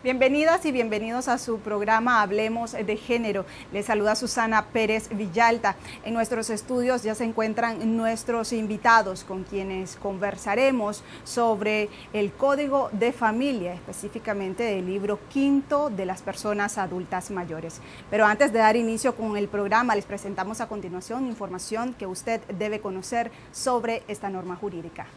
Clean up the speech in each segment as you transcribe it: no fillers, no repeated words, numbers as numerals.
Bienvenidas y bienvenidos a su programa Hablemos de Género. Les saluda Susana Pérez Villalta. En nuestros estudios ya se encuentran nuestros invitados con quienes conversaremos sobre el Código de Familia, específicamente del libro quinto de las personas adultas mayores. Pero antes de dar inicio con el programa, les presentamos a continuación información que usted debe conocer sobre esta norma jurídica.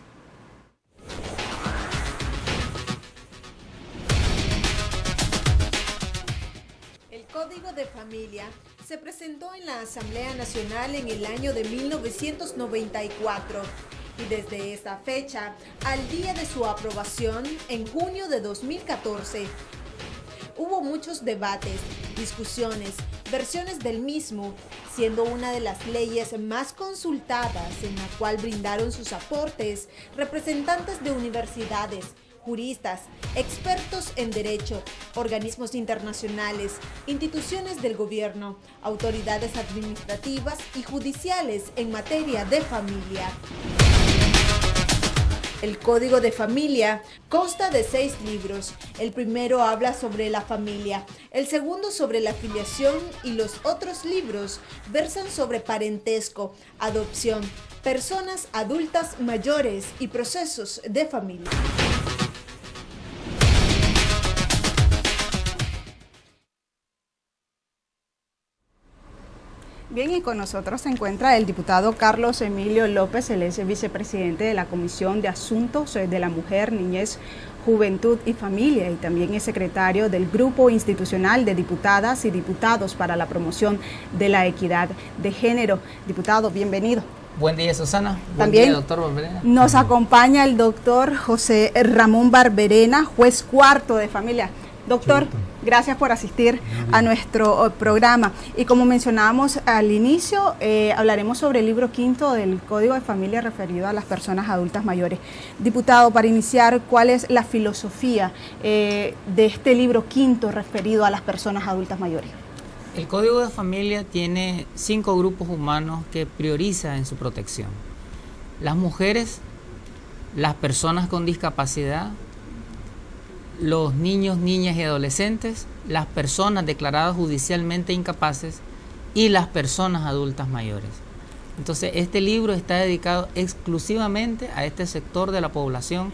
El Código de Familia se presentó en la Asamblea Nacional en el año de 1994 y desde esta fecha al día de su aprobación en junio de 2014. Hubo muchos debates, discusiones, versiones del mismo, siendo una de las leyes más consultadas en la cual brindaron sus aportes representantes de universidades, juristas, expertos en derecho, organismos internacionales, instituciones del gobierno, autoridades administrativas y judiciales en materia de familia. El Código de Familia consta de 6 libros. El primero habla sobre la familia, el segundo sobre la filiación y los otros libros versan sobre parentesco, adopción, personas adultas mayores y procesos de familia. Bien, y con nosotros se encuentra el diputado Carlos Emilio López, él es vicepresidente de la Comisión de Asuntos de la Mujer, Niñez, Juventud y Familia y también es secretario del Grupo Institucional de Diputadas y Diputados para la Promoción de la Equidad de Género. Diputado, bienvenido. Buen día, Susana. Buen También día, doctor Barberena. Nos acompaña el doctor José Ramón Barberena, juez cuarto de familia. Doctor, gracias por asistir a nuestro programa. Y como mencionábamos al inicio, hablaremos sobre el libro quinto del Código de Familia referido a las personas adultas mayores. Diputado, para iniciar, ¿cuál es la filosofía de este libro quinto referido a las personas adultas mayores? El Código de Familia tiene 5 grupos humanos que prioriza en su protección. Las mujeres, las personas con discapacidad, los niños, niñas y adolescentes, las personas declaradas judicialmente incapaces y las personas adultas mayores. Entonces, este libro está dedicado exclusivamente a este sector de la población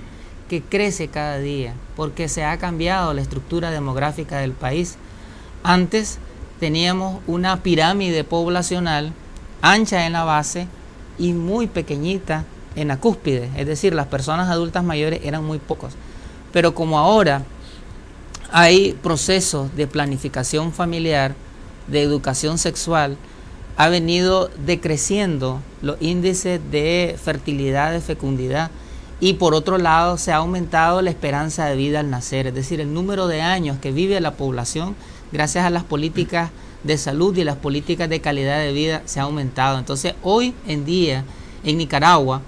que crece cada día, porque se ha cambiado la estructura demográfica del país. Antes teníamos una pirámide poblacional ancha en la base y muy pequeñita en la cúspide, es decir, las personas adultas mayores eran muy pocos. Pero como ahora hay procesos de planificación familiar, de educación sexual, ha venido decreciendo los índices de fertilidad, de fecundidad, y por otro lado se ha aumentado la esperanza de vida al nacer, es decir, el número de años que vive la población gracias a las políticas de salud y las políticas de calidad de vida se ha aumentado. Entonces, hoy en día en Nicaragua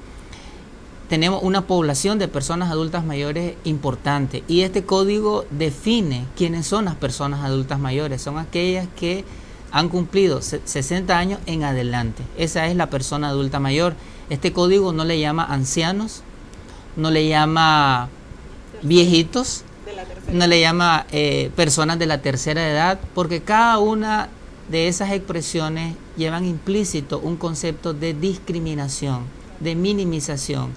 tenemos una población de personas adultas mayores importante y este código define quiénes son las personas adultas mayores. Son aquellas que han cumplido 60 años en adelante. Esa es la persona adulta mayor. Este código no le llama ancianos, no le llama viejitos, no le llama personas de la tercera edad, porque cada una de esas expresiones llevan implícito un concepto de discriminación, de minimización.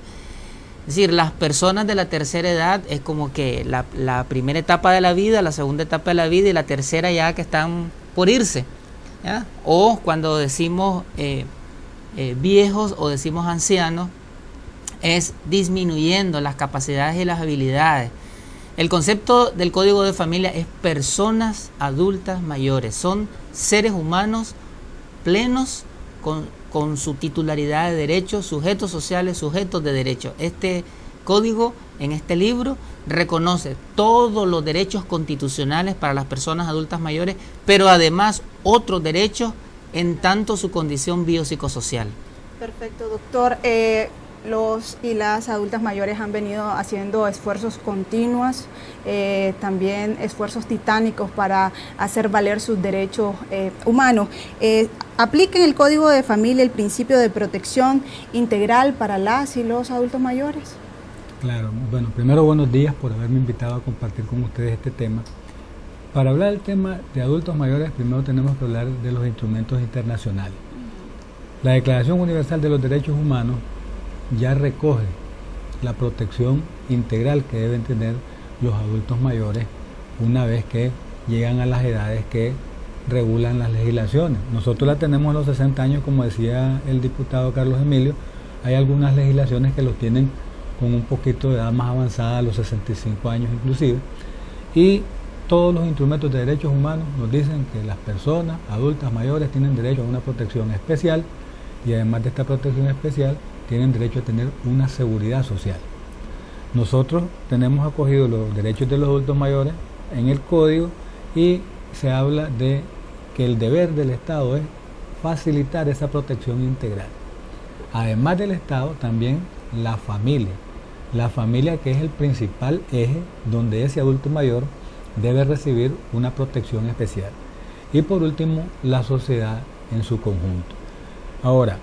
Es decir, las personas de la tercera edad es como que la primera etapa de la vida, la segunda etapa de la vida y la tercera ya que están por irse, ¿ya? O cuando decimos viejos o decimos ancianos, es disminuyendo las capacidades y las habilidades. El concepto del Código de Familia es personas adultas mayores, son seres humanos plenos con su titularidad de derechos, sujetos sociales, sujetos de derechos. Este código, en este libro, reconoce todos los derechos constitucionales para las personas adultas mayores, pero además otros derechos en tanto su condición biopsicosocial. Perfecto, doctor. Los y las adultas mayores han venido haciendo esfuerzos continuos, también esfuerzos titánicos para hacer valer sus derechos humanos. ¿Aplica en el Código de Familia el principio de protección integral para las y los adultos mayores? Claro, bueno, primero buenos días por haberme invitado a compartir con ustedes este tema. Para hablar del tema de adultos mayores, primero tenemos que hablar de los instrumentos internacionales. La Declaración Universal de los Derechos Humanos ya recoge la protección integral que deben tener los adultos mayores una vez que llegan a las edades que regulan las legislaciones. Nosotros la tenemos a los 60 años, como decía el diputado Carlos Emilio. Hay algunas legislaciones que los tienen con un poquito de edad más avanzada, a los 65 años inclusive, y todos los instrumentos de derechos humanos nos dicen que las personas adultas mayores tienen derecho a una protección especial, y además de esta protección especial tienen derecho a tener una seguridad social. Nosotros tenemos acogido los derechos de los adultos mayores en el código, y se habla de que el deber del Estado es facilitar esa protección integral. Además del Estado, también la familia que es el principal eje donde ese adulto mayor debe recibir una protección especial. Y por último, la sociedad en su conjunto. Ahora,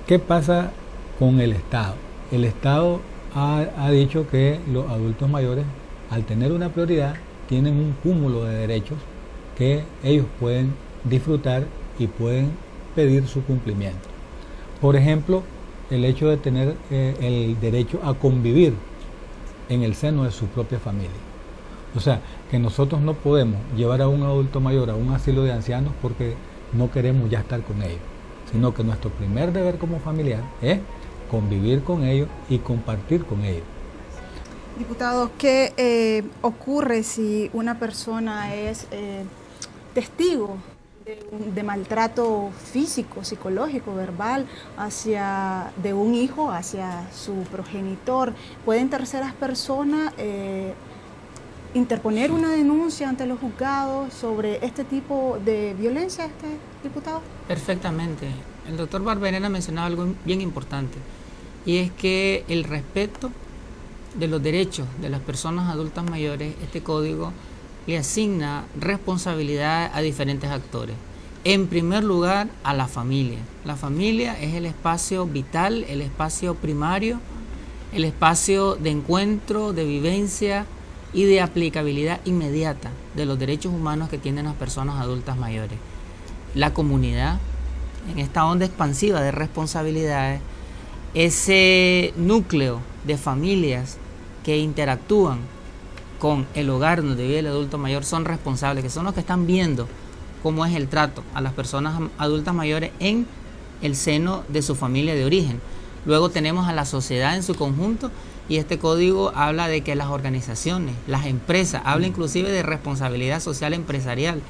¿qué pasa con el Estado? El Estado ha dicho que los adultos mayores, al tener una prioridad, tienen un cúmulo de derechos que ellos pueden disfrutar y pueden pedir su cumplimiento. Por ejemplo, el hecho de tener el derecho a convivir en el seno de su propia familia. O sea, que nosotros no podemos llevar a un adulto mayor a un asilo de ancianos porque no queremos ya estar con ellos, sino que nuestro primer deber como familiar es convivir con ellos y compartir con ellos. Diputado, ¿qué ocurre si una persona es testigo de maltrato físico, psicológico, verbal de un hijo hacia su progenitor? ¿Pueden terceras personas interponer una denuncia ante los juzgados sobre este tipo de violencia, diputado? Perfectamente. El doctor Barberena mencionaba algo bien importante, y es que el respeto de los derechos de las personas adultas mayores, este código le asigna responsabilidad a diferentes actores. En primer lugar, a la familia. La familia es el espacio vital, el espacio primario, el espacio de encuentro, de vivencia y de aplicabilidad inmediata de los derechos humanos que tienen las personas adultas mayores. La comunidad, en esta onda expansiva de responsabilidades, ese núcleo de familias que interactúan con el hogar donde vive el adulto mayor son responsables, que son los que están viendo cómo es el trato a las personas adultas mayores en el seno de su familia de origen. Luego tenemos a la sociedad en su conjunto, y este código habla de que las organizaciones, las empresas, habla inclusive de responsabilidad social empresarial,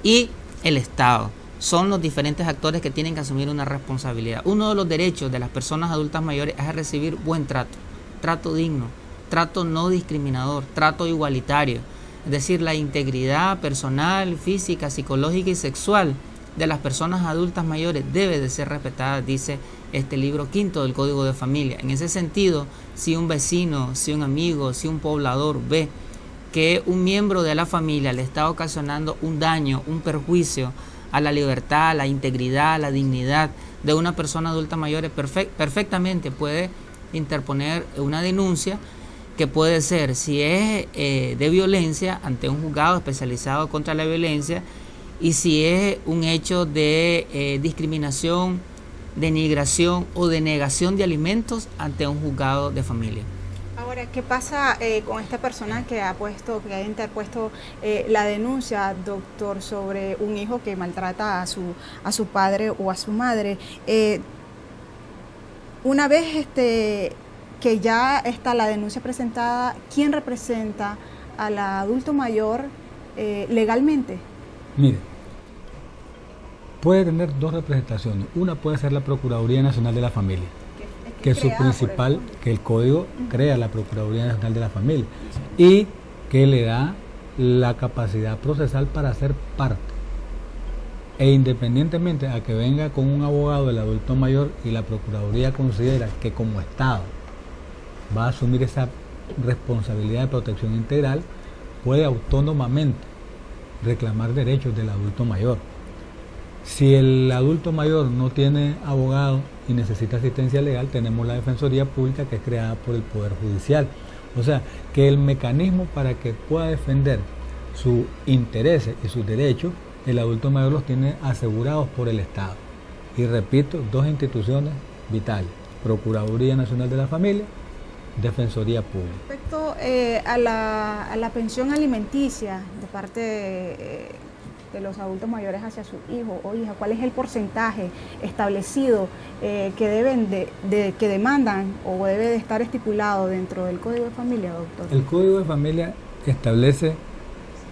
y el Estado. Son los diferentes actores que tienen que asumir una responsabilidad. Uno de los derechos de las personas adultas mayores es recibir buen trato, trato digno, trato no discriminador, trato igualitario. Es decir, la integridad personal, física, psicológica y sexual de las personas adultas mayores debe de ser respetada, dice este libro quinto del Código de Familia. En ese sentido, si un vecino, si un amigo, si un poblador ve que un miembro de la familia le está ocasionando un daño, un perjuicio a la libertad, a la integridad, a la dignidad de una persona adulta mayor, perfectamente puede interponer una denuncia, que puede ser, si es de violencia, ante un juzgado especializado contra la violencia, y si es un hecho de discriminación, denigración o denegación de alimentos, ante un juzgado de familia. Ahora, ¿qué pasa con esta persona que ha interpuesto la denuncia, doctor, sobre un hijo que maltrata a su padre o a su madre? Una vez que ya está la denuncia presentada, ¿quién representa al adulto mayor legalmente? Mire, puede tener dos representaciones. Una puede ser la Procuraduría Nacional de la Familia, que es su principal, que el código crea la Procuraduría Nacional de la Familia y que le da la capacidad procesal para ser parte. E independientemente a que venga con un abogado del adulto mayor y la Procuraduría considera que como Estado va a asumir esa responsabilidad de protección integral, puede autónomamente reclamar derechos del adulto mayor. Si el adulto mayor no tiene abogado y necesita asistencia legal, tenemos la Defensoría Pública, que es creada por el Poder Judicial. O sea, que el mecanismo para que pueda defender sus intereses y sus derechos, el adulto mayor los tiene asegurados por el Estado. Y repito, dos instituciones vitales: Procuraduría Nacional de la Familia, Defensoría Pública. Respecto a la pensión alimenticia de parte de los adultos mayores hacia sus hijos o hijas, ¿cuál es el porcentaje establecido que deben que demandan o debe de estar estipulado dentro del Código de Familia, doctor? El Código de Familia establece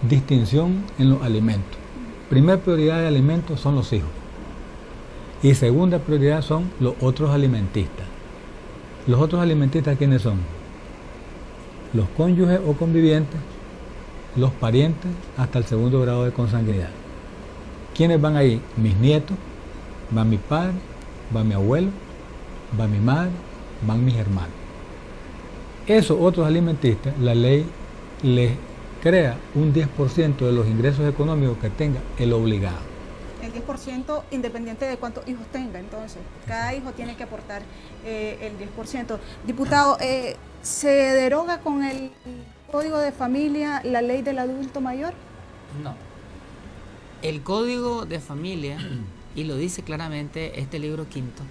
distinción en los alimentos. Primera prioridad de alimentos son los hijos y segunda prioridad son los otros alimentistas. Los otros alimentistas, ¿quiénes son? Los cónyuges o convivientes, los parientes hasta el segundo grado de consanguinidad. ¿Quiénes van ahí? Mis nietos, va mi padre, va mi abuelo, va mi madre, van mis hermanos. Esos otros alimentistas, la ley les crea un 10% de los ingresos económicos que tenga el obligado. El 10% independiente de cuántos hijos tenga, entonces. Cada hijo tiene que aportar el 10%. Diputado, ¿se deroga con el Código de Familia la ley del adulto mayor? No. El Código de Familia, y lo dice claramente este libro quinto,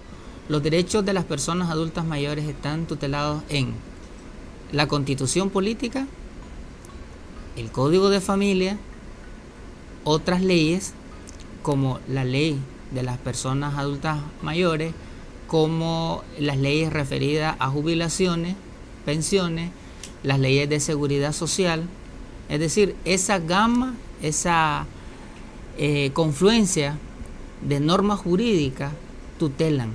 los derechos de las personas adultas mayores están tutelados en la Constitución Política, el Código de Familia, otras leyes como la ley de las personas adultas mayores, como las leyes referidas a jubilaciones, pensiones, las leyes de seguridad social. Es decir, esa gama, esa confluencia de normas jurídicas tutelan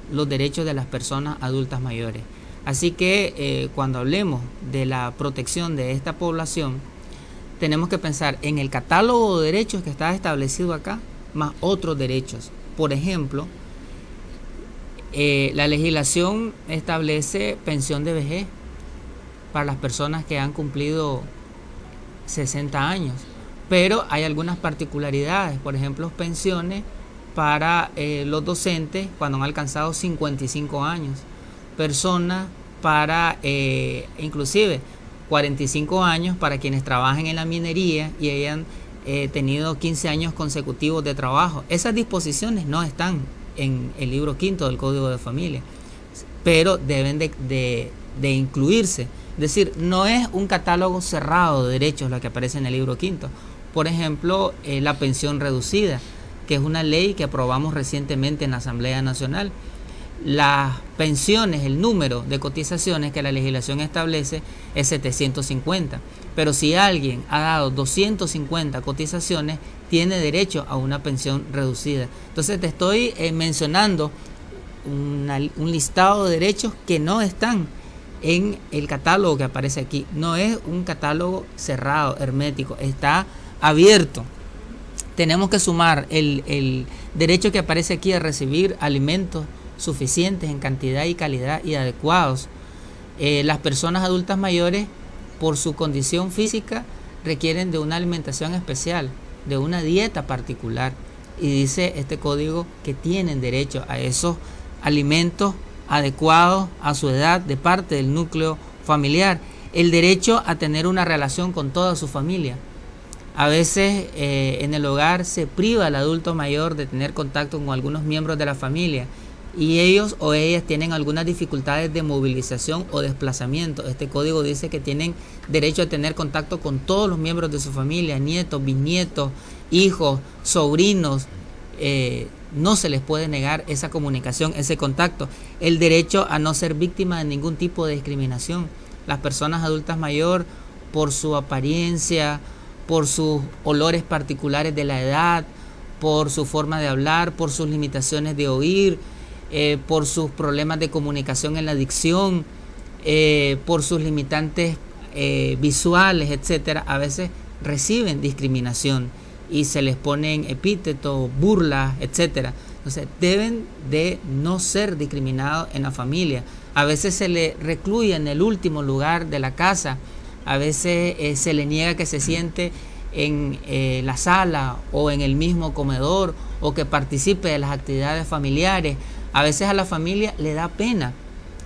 los derechos de las personas adultas mayores. Así que cuando hablemos de la protección de esta población, tenemos que pensar en el catálogo de derechos que está establecido acá, más otros derechos. Por ejemplo, la legislación establece pensión de vejez para las personas que han cumplido 60 años, pero hay algunas particularidades, por ejemplo, pensiones para los docentes cuando han alcanzado 55 años, personas para inclusive 45 años para quienes trabajen en la minería y hayan tenido 15 años consecutivos de trabajo. Esas disposiciones no están en el libro quinto del Código de Familia, pero deben de incluirse. Es decir, no es un catálogo cerrado de derechos lo que aparece en el libro quinto. Por ejemplo, la pensión reducida, que es una ley que aprobamos recientemente en la Asamblea Nacional. Las pensiones, el número de cotizaciones que la legislación establece es 750, pero si alguien ha dado 250 cotizaciones, tiene derecho a una pensión reducida. Entonces te estoy mencionando un listado de derechos que no están en el catálogo que aparece aquí. No es un catálogo cerrado, hermético, está abierto. Tenemos que sumar el derecho que aparece aquí a recibir alimentos suficientes en cantidad y calidad y adecuados. Las personas adultas mayores, por su condición física, requieren de una alimentación especial, de una dieta particular, y dice este código que tienen derecho a esos alimentos adecuados a su edad de parte del núcleo familiar. El derecho a tener una relación con toda su familia. A veces en el hogar se priva al adulto mayor de tener contacto con algunos miembros de la familia y ellos o ellas tienen algunas dificultades de movilización o desplazamiento. Este código dice que tienen derecho a tener contacto con todos los miembros de su familia, nietos, bisnietos, hijos, sobrinos. No se les puede negar esa comunicación, ese contacto. El derecho a no ser víctima de ningún tipo de discriminación. Las personas adultas mayores, por su apariencia, por sus olores particulares de la edad, por su forma de hablar, por sus limitaciones de oír, por sus problemas de comunicación en la dicción, por sus limitantes visuales, etcétera, a veces reciben discriminación y se les ponen epítetos, burlas, etcétera. Entonces deben de no ser discriminados en la familia. A veces se le recluye en el último lugar de la casa, a veces se le niega que se siente en la sala o en el mismo comedor o que participe de las actividades familiares. A veces a la familia le da pena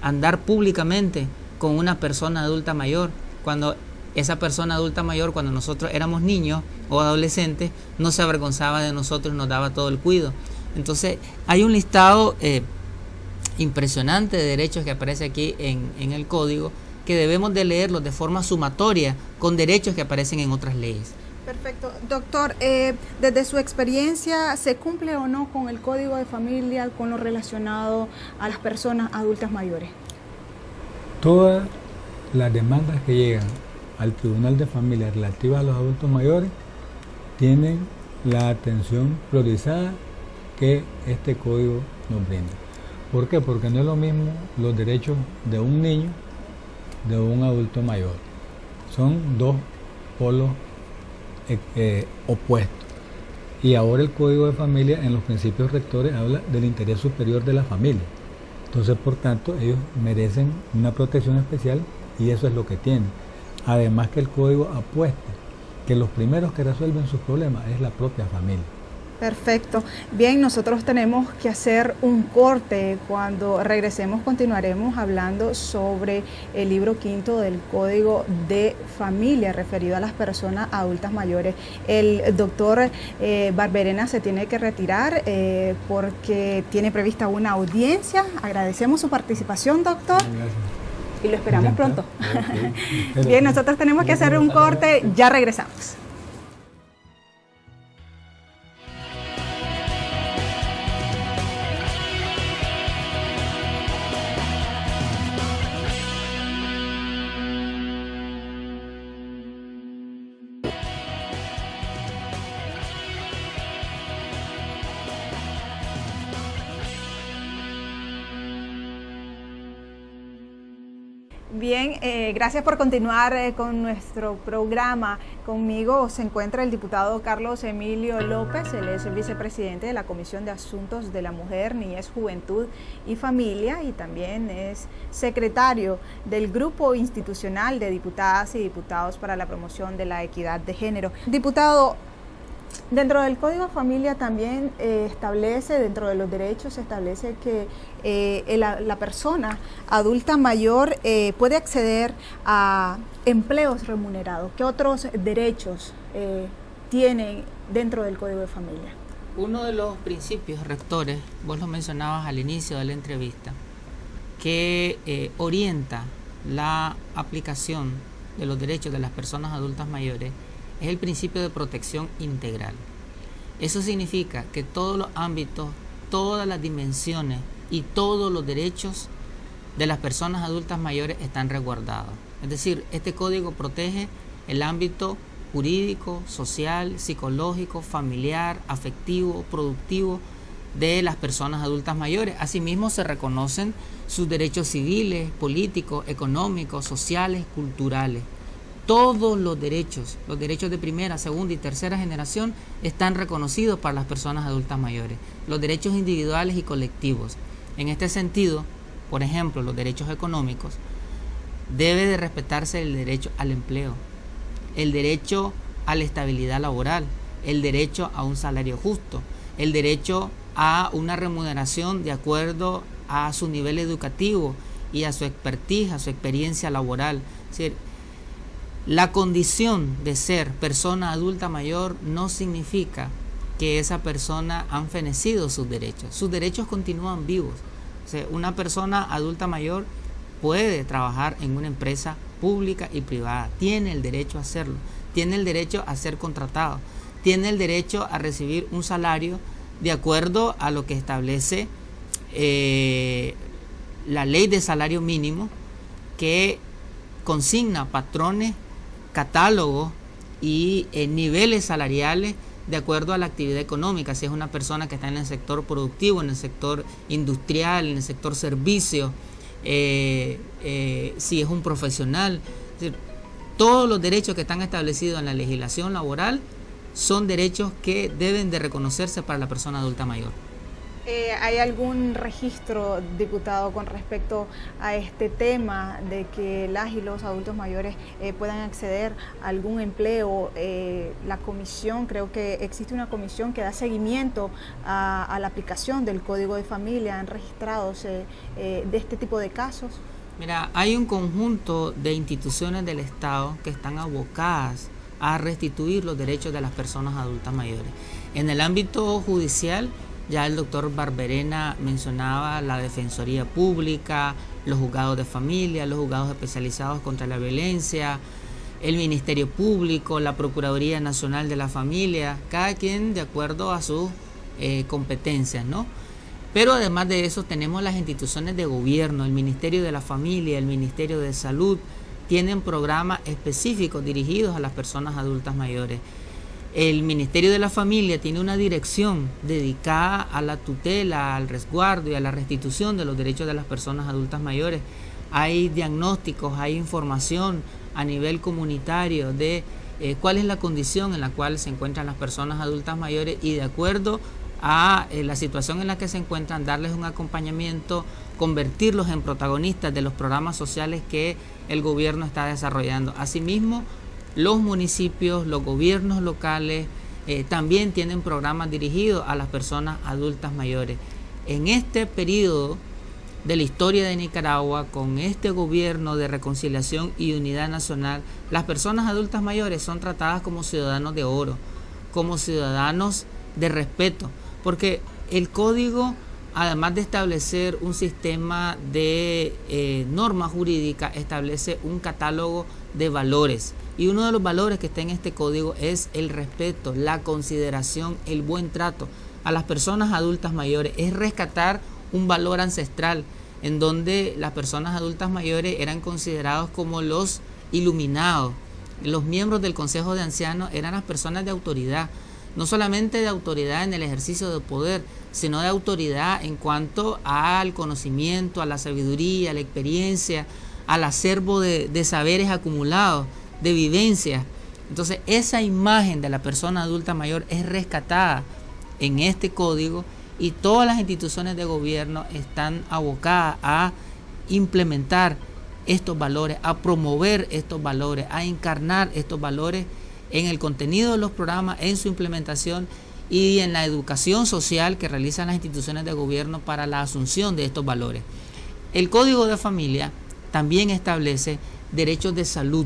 andar públicamente con una persona adulta mayor, cuando esa persona adulta mayor, cuando nosotros éramos niños o adolescentes, no se avergonzaba de nosotros y nos daba todo el cuidado. Entonces hay un listado impresionante de derechos que aparece aquí en el código, que debemos de leerlos de forma sumatoria con derechos que aparecen en otras leyes. Perfecto. Doctor, desde su experiencia, ¿se cumple o no con el Código de Familia con lo relacionado a las personas adultas mayores? Todas las demandas que llegan al Tribunal de Familia relativas a los adultos mayores tienen la atención priorizada que este código nos brinda. ¿Por qué? Porque no es lo mismo los derechos de un niño de un adulto mayor. Son dos polos opuestos. Y ahora el Código de Familia en los principios rectores habla del interés superior de la familia. Entonces, por tanto, ellos merecen una protección especial y eso es lo que tienen. Además que el Código apuesta que los primeros que resuelven sus problemas es la propia familia. Perfecto. Bien, nosotros tenemos que hacer un corte. Cuando regresemos continuaremos hablando sobre el libro quinto del Código de Familia referido a las personas adultas mayores. El doctor Barberena se tiene que retirar porque tiene prevista una audiencia. Agradecemos su participación, doctor. Gracias. Y lo esperamos pronto. Okay. Bien, nosotros tenemos que hacer un corte. Ya regresamos. Bien, gracias por continuar con nuestro programa. Conmigo se encuentra el diputado Carlos Emilio López, él es el vicepresidente de la Comisión de Asuntos de la Mujer, Niñez, Juventud y Familia y también es secretario del Grupo Institucional de Diputadas y Diputados para la Promoción de la Equidad de Género. Diputado, dentro del Código de Familia también establece, dentro de los derechos, establece que la persona adulta mayor puede acceder a empleos remunerados. ¿Qué otros derechos tienen dentro del Código de Familia? Uno de los principios rectores, vos lo mencionabas al inicio de la entrevista, que orienta la aplicación de los derechos de las personas adultas mayores, es el principio de protección integral. Eso significa que todos los ámbitos, todas las dimensiones y todos los derechos de las personas adultas mayores están resguardados. Es decir, este código protege el ámbito jurídico, social, psicológico, familiar, afectivo, productivo de las personas adultas mayores. Asimismo, se reconocen sus derechos civiles, políticos, económicos, sociales, culturales. Todos los derechos de primera, segunda y tercera generación están reconocidos para las personas adultas mayores, los derechos individuales y colectivos. En este sentido, por ejemplo, los derechos económicos, debe de respetarse el derecho al empleo, el derecho a la estabilidad laboral, el derecho a un salario justo, el derecho a una remuneración de acuerdo a su nivel educativo y a su expertise, a su experiencia laboral. Es decir, la condición de ser persona adulta mayor no significa que esa persona han fenecido sus derechos. Sus derechos continúan vivos. O sea, una persona adulta mayor puede trabajar en una empresa pública y privada. Tiene el derecho a hacerlo. Tiene el derecho a ser contratado. Tiene el derecho a recibir un salario de acuerdo a lo que establece la ley de salario mínimo, que consigna patrones, catálogos y niveles salariales de acuerdo a la actividad económica, si es una persona que está en el sector productivo, en el sector industrial, en el sector servicio, si es un profesional. Es decir, todos los derechos que están establecidos en la legislación laboral son derechos que deben de reconocerse para la persona adulta mayor. ¿Hay algún registro, diputado, con respecto a este tema de que las y los adultos mayores puedan acceder a algún empleo? La comisión, creo que existe una comisión que da seguimiento a la aplicación del Código de Familia. ¿Han registrado de este tipo de casos? Mira, hay un conjunto de instituciones del Estado que están abocadas a restituir los derechos de las personas adultas mayores. En el ámbito judicial, ya el doctor Barberena mencionaba la Defensoría Pública, los juzgados de familia, los juzgados especializados contra la violencia, el Ministerio Público, la Procuraduría Nacional de la Familia, cada quien de acuerdo a sus competencias, ¿no? Pero además de eso tenemos las instituciones de gobierno, el Ministerio de la Familia, el Ministerio de Salud, tienen programas específicos dirigidos a las personas adultas mayores. El Ministerio de la Familia tiene una dirección dedicada a la tutela, al resguardo y a la restitución de los derechos de las personas adultas mayores. Hay diagnósticos, hay información a nivel comunitario de cuál es la condición en la cual se encuentran las personas adultas mayores y de acuerdo a la situación en la que se encuentran, darles un acompañamiento, convertirlos en protagonistas de los programas sociales que el gobierno está desarrollando. Asimismo, los municipios, los gobiernos locales también tienen programas dirigidos a las personas adultas mayores. En este periodo de la historia de Nicaragua, con este gobierno de reconciliación y unidad nacional, las personas adultas mayores son tratadas como ciudadanos de oro, como ciudadanos de respeto, porque el código, además de establecer un sistema de norma jurídica, establece un catálogo de valores. Y uno de los valores que está en este código es el respeto, la consideración, el buen trato a las personas adultas mayores. Es rescatar un valor ancestral en donde las personas adultas mayores eran considerados como los iluminados. Los miembros del Consejo de Ancianos eran las personas de autoridad, no solamente de autoridad en el ejercicio de poder, sino de autoridad en cuanto al conocimiento, a la sabiduría, a la experiencia, al acervo de saberes acumulados, de vivencias. Entonces esa imagen de la persona adulta mayor es rescatada en este código y todas las instituciones de gobierno están abocadas a implementar estos valores, a promover estos valores, a encarnar estos valores en el contenido de los programas, en su implementación y en la educación social que realizan las instituciones de gobierno para la asunción de estos valores. El Código de Familia también establece derechos de salud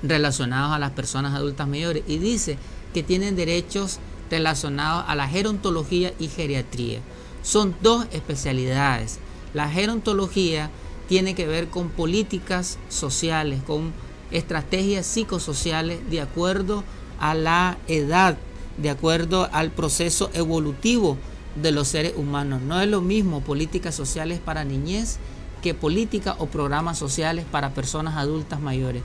relacionados a las personas adultas mayores y dice que tienen derechos relacionados a la gerontología y geriatría. Son dos especialidades. La gerontología tiene que ver con políticas sociales, con estrategias psicosociales de acuerdo a la edad, de acuerdo al proceso evolutivo de los seres humanos. No es lo mismo políticas sociales para niñez que políticas o programas sociales para personas adultas mayores.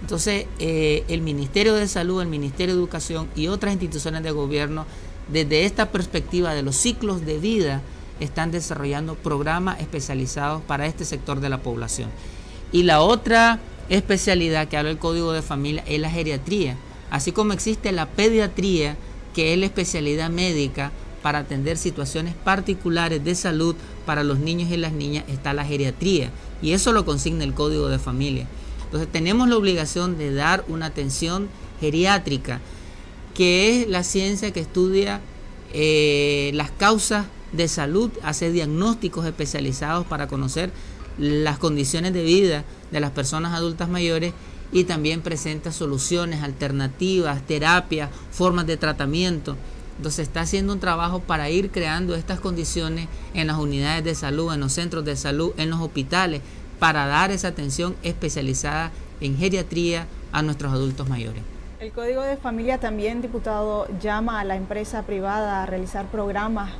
Entonces, el Ministerio de Salud, el Ministerio de Educación y otras instituciones de gobierno, desde esta perspectiva de los ciclos de vida, están desarrollando programas especializados para este sector de la población. Y la otra especialidad que habla el Código de Familia es la geriatría, así como existe la pediatría, que es la especialidad médica para atender situaciones particulares de salud para los niños y las niñas, está la geriatría, y eso lo consigna el Código de Familia. Entonces tenemos la obligación de dar una atención geriátrica, que es la ciencia que estudia las causas de salud, hace diagnósticos especializados para conocer las condiciones de vida de las personas adultas mayores y también presenta soluciones alternativas, terapias, formas de tratamiento. Entonces está haciendo un trabajo para ir creando estas condiciones en las unidades de salud, en los centros de salud, en los hospitales, para dar esa atención especializada en geriatría a nuestros adultos mayores. El Código de Familia también, diputado, llama a la empresa privada a realizar programas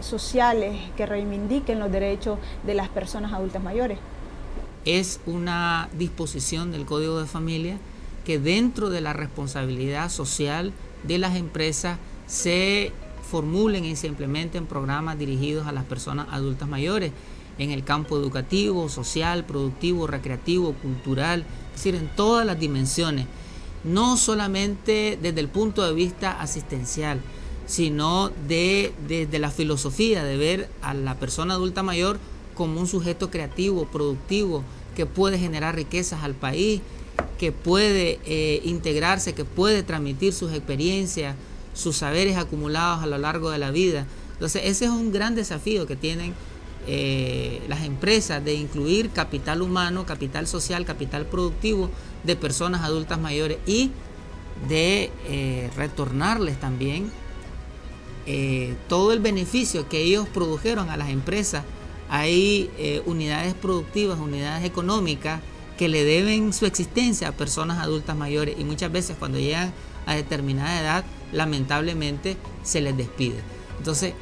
sociales que reivindiquen los derechos de las personas adultas mayores. Es una disposición del Código de Familia que dentro de la responsabilidad social de las empresas se formulen y se implementen programas dirigidos a las personas adultas mayores en el campo educativo, social, productivo, recreativo, cultural, es decir, en todas las dimensiones, no solamente desde el punto de vista asistencial, sino desde la filosofía de ver a la persona adulta mayor como un sujeto creativo, productivo, que puede generar riquezas al país, que puede integrarse, que puede transmitir sus experiencias, sus saberes acumulados a lo largo de la vida. Entonces ese es un gran desafío que tienen las empresas, de incluir capital humano, capital social, capital productivo de personas adultas mayores y de retornarles también todo el beneficio que ellos produjeron a las empresas. Hay unidades productivas, unidades económicas que le deben su existencia a personas adultas mayores, y muchas veces cuando llegan a determinada edad, lamentablemente se les despide. Entonces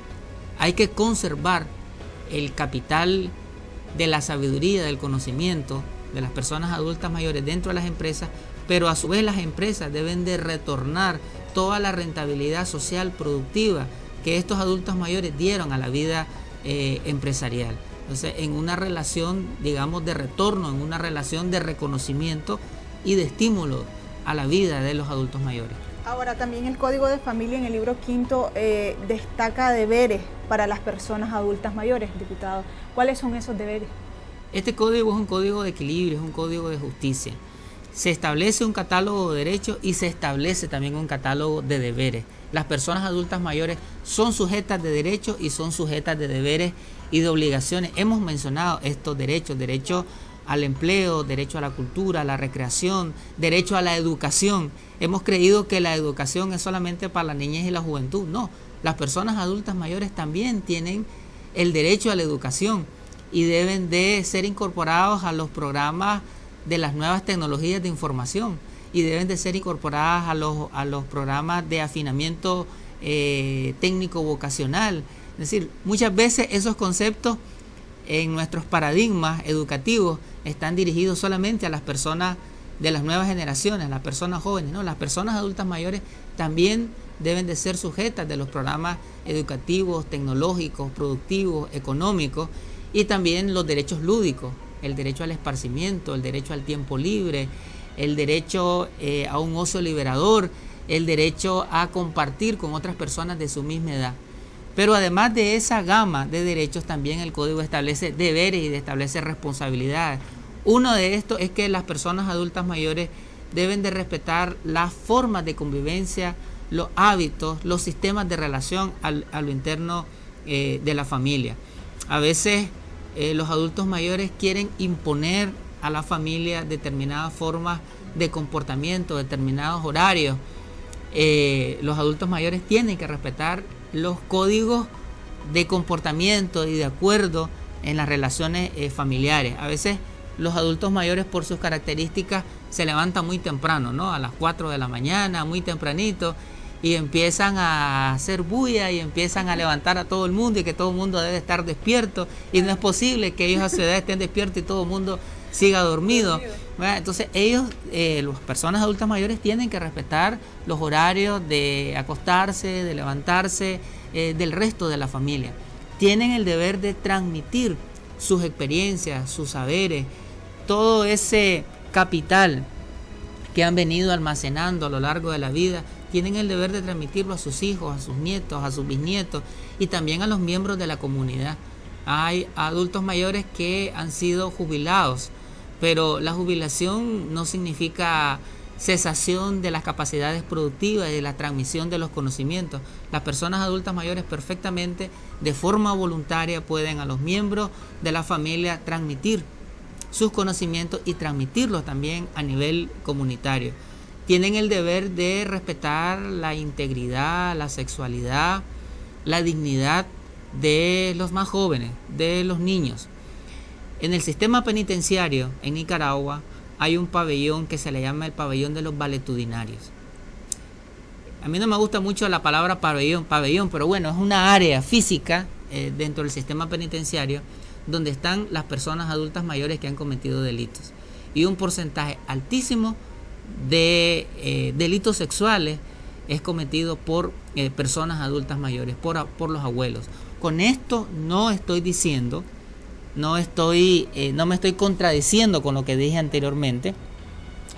hay que conservar el capital de la sabiduría, del conocimiento de las personas adultas mayores dentro de las empresas, pero a su vez las empresas deben de retornar toda la rentabilidad social productiva que estos adultos mayores dieron a la vida empresarial. Entonces, en una relación, digamos, de retorno, en una relación de reconocimiento y de estímulo a la vida de los adultos mayores. Ahora, también el Código de Familia en el libro quinto destaca deberes para las personas adultas mayores, diputado. ¿Cuáles son esos deberes? Este código es un código de equilibrio, es un código de justicia. Se establece un catálogo de derechos y se establece también un catálogo de deberes. Las personas adultas mayores son sujetas de derechos y son sujetas de deberes y de obligaciones. Hemos mencionado estos derechos: derecho al empleo, derecho a la cultura, a la recreación, derecho a la educación. Hemos creído que la educación es solamente para la niñez y la juventud. No, las personas adultas mayores también tienen el derecho a la educación y deben de ser incorporados a los programas de las nuevas tecnologías de información, y deben de ser incorporadas a los programas de afinamiento técnico vocacional. Es decir, muchas veces esos conceptos en nuestros paradigmas educativos están dirigidos solamente a las personas de las nuevas generaciones, a las personas jóvenes. No, las personas adultas mayores también deben de ser sujetas de los programas educativos, tecnológicos, productivos, económicos, y también los derechos lúdicos, el derecho al esparcimiento, el derecho al tiempo libre, el derecho a un ocio liberador, el derecho a compartir con otras personas de su misma edad. Pero además de esa gama de derechos, también el código establece deberes y establece responsabilidades. Uno de estos es que las personas adultas mayores deben de respetar las formas de convivencia, los hábitos, los sistemas de relación a lo interno de la familia. A veces los adultos mayores quieren imponer a la familia determinadas formas de comportamiento, determinados horarios. Los adultos mayores tienen que respetar los códigos de comportamiento y de acuerdo en las relaciones familiares. A veces los adultos mayores, por sus características, se levantan muy temprano, ¿no? A las 4 de la mañana, muy tempranito, y empiezan a hacer bulla y empiezan a levantar a todo el mundo, y que todo el mundo debe estar despierto, y no es posible que ellos a su edad estén despiertos y todo el mundo siga dormido. Entonces ellos, las personas adultas mayores, tienen que respetar los horarios de acostarse, de levantarse, del resto de la familia. Tienen el deber de transmitir sus experiencias, sus saberes, todo ese capital que han venido almacenando a lo largo de la vida. Tienen el deber de transmitirlo a sus hijos, a sus nietos, a sus bisnietos, y también a los miembros de la comunidad. Hay adultos mayores que han sido jubilados, pero la jubilación no significa cesación de las capacidades productivas y de la transmisión de los conocimientos. Las personas adultas mayores perfectamente, de forma voluntaria, pueden a los miembros de la familia transmitir sus conocimientos y transmitirlos también a nivel comunitario. Tienen el deber de respetar la integridad, la sexualidad, la dignidad de los más jóvenes, de los niños. En el sistema penitenciario en Nicaragua hay un pabellón que se le llama el pabellón de los valetudinarios. A mí no me gusta mucho la palabra pabellón, pero bueno, es una área física dentro del sistema penitenciario donde están las personas adultas mayores que han cometido delitos, y un porcentaje altísimo de delitos sexuales es cometido por personas adultas mayores, por los abuelos. Con esto no estoy diciendo, no me estoy contradiciendo con lo que dije anteriormente.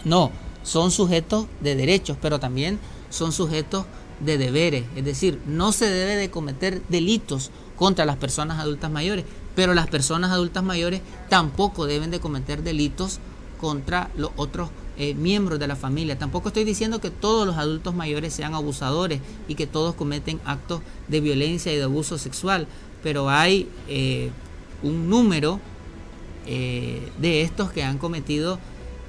No, son sujetos de derechos, pero también son sujetos de deberes. Es decir, no se debe de cometer delitos contra las personas adultas mayores, pero las personas adultas mayores tampoco deben de cometer delitos contra los otros miembros de la familia. Tampoco estoy diciendo que todos los adultos mayores sean abusadores y que todos cometen actos de violencia y de abuso sexual, pero hay un número de estos que han cometido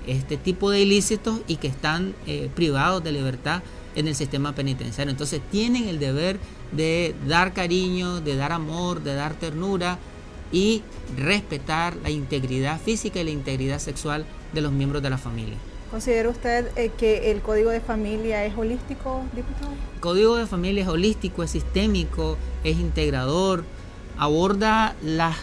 este tipo de ilícitos y que están privados de libertad en el sistema penitenciario. Entonces tienen el deber de dar cariño, de dar amor, de dar ternura y respetar la integridad física y la integridad sexual de los miembros de la familia. ¿Considera usted que el Código de Familia es holístico, diputado? El Código de Familia es holístico, es sistémico, es integrador, aborda las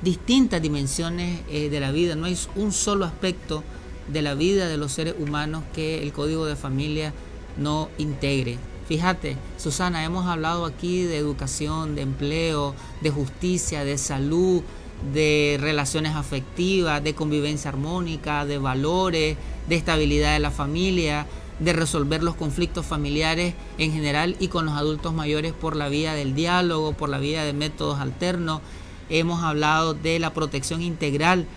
distintas dimensiones de la vida. No hay un solo aspecto de la vida de los seres humanos que el Código de Familia no integre. Fíjate, Susana, hemos hablado aquí de educación, de empleo, de justicia, de salud, de relaciones afectivas, de convivencia armónica, de valores, de estabilidad de la familia, de resolver los conflictos familiares en general y con los adultos mayores por la vía del diálogo, por la vía de métodos alternos. Hemos hablado de la protección integral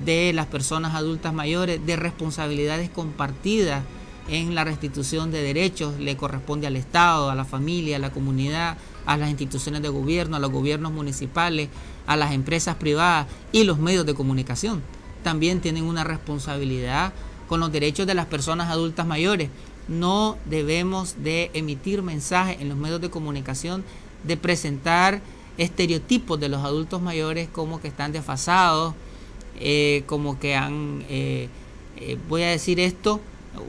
de las personas adultas mayores, de responsabilidades compartidas en la restitución de derechos. Le corresponde al Estado, a la familia, a la comunidad, a las instituciones de gobierno, a los gobiernos municipales, a las empresas privadas y los medios de comunicación. También tienen una responsabilidad con los derechos de las personas adultas mayores. No debemos de emitir mensajes en los medios de comunicación, de presentar estereotipos de los adultos mayores como que están desfasados, como que han, voy a decir esto,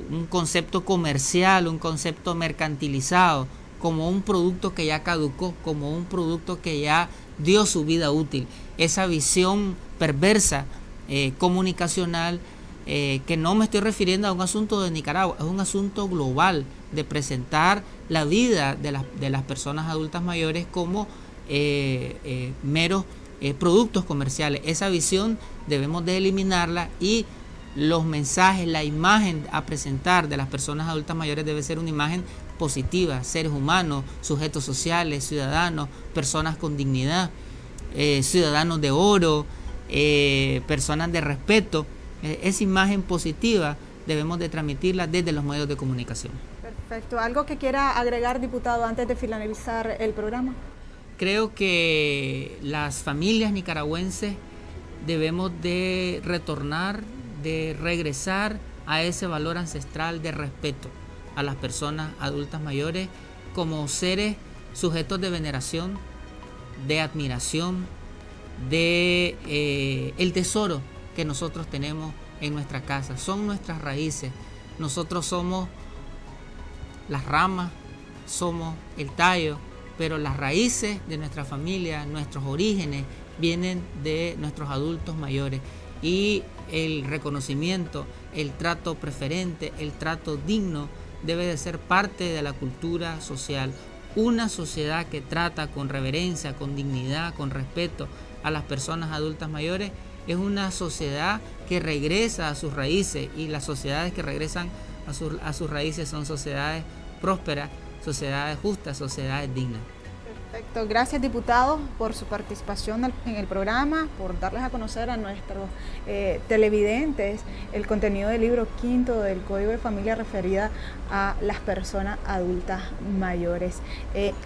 un concepto comercial, un concepto mercantilizado, como un producto que ya caducó, como un producto que ya dio su vida útil. Esa visión perversa comunicacional, que no me estoy refiriendo a un asunto de Nicaragua, es un asunto global de presentar la vida de las personas adultas mayores como meros productos comerciales. Esa visión debemos de eliminarla y los mensajes, la imagen a presentar de las personas adultas mayores debe ser una imagen positiva, seres humanos, sujetos sociales, ciudadanos, personas con dignidad, ciudadanos de oro, personas de respeto. Esa imagen positiva debemos de transmitirla desde los medios de comunicación. Perfecto. ¿Algo que quiera agregar, diputado, antes de finalizar el programa? Creo que las familias nicaragüenses debemos de retornar, de regresar a ese valor ancestral de respeto a las personas adultas mayores como seres sujetos de veneración, de admiración, de el tesoro que nosotros tenemos en nuestra casa. Son nuestras raíces. Nosotros somos las ramas, somos el tallo, pero las raíces de nuestra familia, nuestros orígenes, vienen de nuestros adultos mayores. Y el reconocimiento, el trato preferente, el trato digno debe de ser parte de la cultura social. Una sociedad que trata con reverencia, con dignidad, con respeto a las personas adultas mayores es una sociedad que regresa a sus raíces, y las sociedades que regresan a sus raíces son sociedades prósperas, sociedades justas, sociedades dignas. Perfecto. Gracias, diputado, por su participación en el programa, por darles a conocer a nuestros televidentes el contenido del libro quinto del Código de Familia referida a las personas adultas mayores.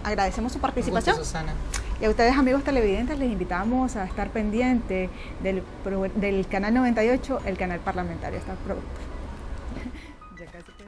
Agradecemos su participación. Un gusto, Susana. Y a ustedes, amigos televidentes, les invitamos a estar pendientes del canal 98, el canal parlamentario. Hasta pronto. Ya casi.